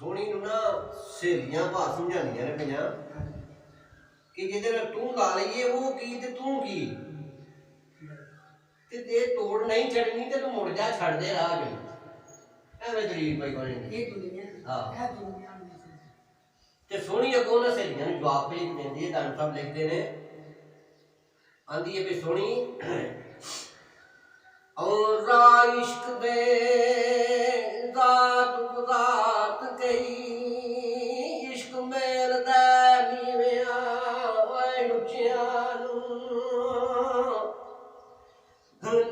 सोहनी नूं ना सहेलियां भाव समझांदियां ने पईयां कि जिहदे नाल तूं ला लईए वो की ते तूं की ते जे तोड़ नहीं चढ़नी ते तूं मुड़ जा छड़ दे राह च एवें दलील पई बनी हाँ ते सोहनी अगों ना सहेलियां नूं जवाब भेज दिंदी है। दान साहब लिखदे ने आंदी है भी सोहनी और इश्क दे जात गुजात कई इश्क मेल दा नीविया लुचियां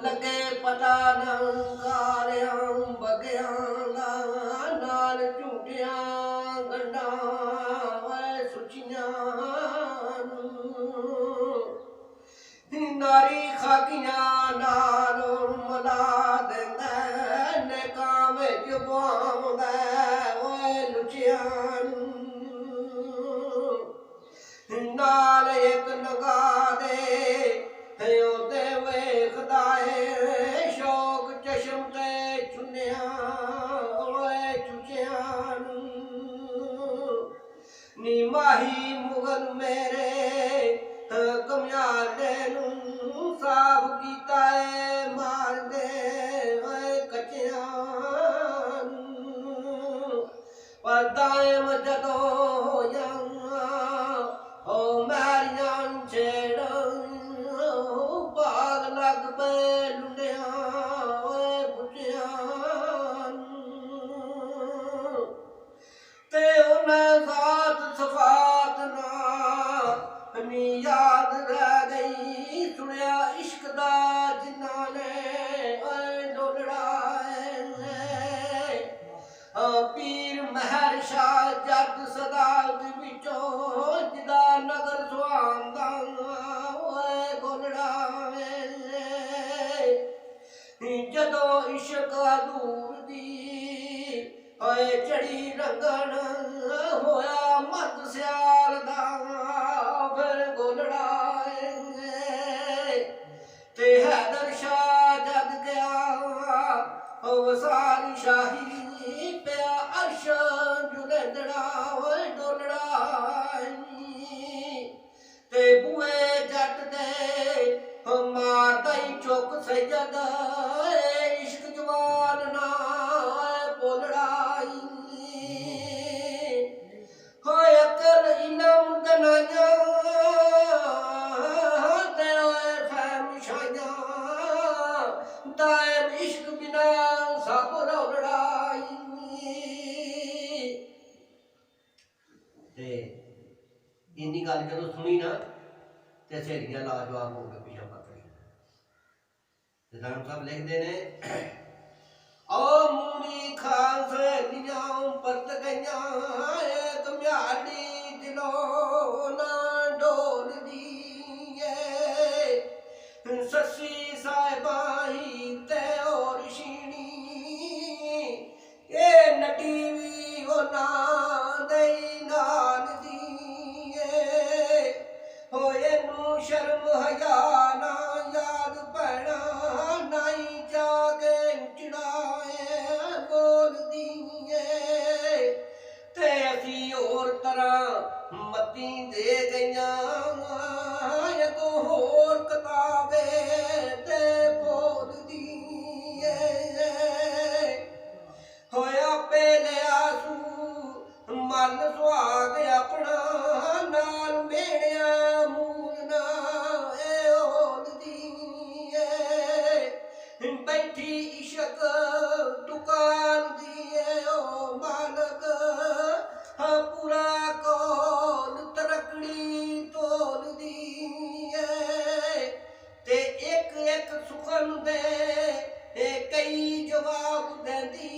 लगे पता नंकारियां बगियां नाल झूठियां गंडा सुचियां नारी खाकियां नाल मला देंदा नेकां विच बुआंदा लुचियां नाल एक नगा दे ओदे वेखदा है शौक चशम ते चुनिया चुचियां नी माही मुगल मेरे कमयार नूं साफ कीता है मार दे कच्चियां पर दायम जदों होया ओ मैरियां छेड़ बाग लग पे लुंडियां बुझियां ते उन्हें साथ सफात ना नी याद रह गई सुनिया इश्क दा जिन्ना ने डोलड़ा पीर महर शाह जग सदात विचों जिदा नगर सुहांदा गोलड़ा जदों इश्क हजूर दी चढ़ी रंगण होया मत सियाल दा फिर गोलड़ा ते हैदर शाह जद गया वसारी शाही पिया अर्श जुलेंदड़ा डोलड़ा ते बुए जट दे मारदा ही चुक सैयद इश्क जवान ना बोलड़ा होए अकल इलम दनाया ते होए फहम शाया दायम इश्क बिना सब रौलड़ा ते इन्नी गल जदों सुनी ना ते सहेलियां लाजवाब हो गए पिछा पकड़ी राम साहब लिखते ने ओ मूनी खान सहेलियां परत गईयां एक म्याड़ी दिलों ना डोल दी सस्सी साहिबा ही ते और शीनी ए नटी भी ओ ना दई नाल दी होए नू शर्म हया ना याद पैना नाई जाके उचड़ाए बोल दिए ते असी होर तरह मती दे गईयां अगो होर कताबे ते बोल दिए होया पेले आसू मन सुहाग अपना नाल मेड़िया मूलना ओल दिए बैठी इशक दुकान दिए ओ मालक पूरा कौल तरकड़ी तोल दिए ते एक एक सुखन दे कई जवाब देंदी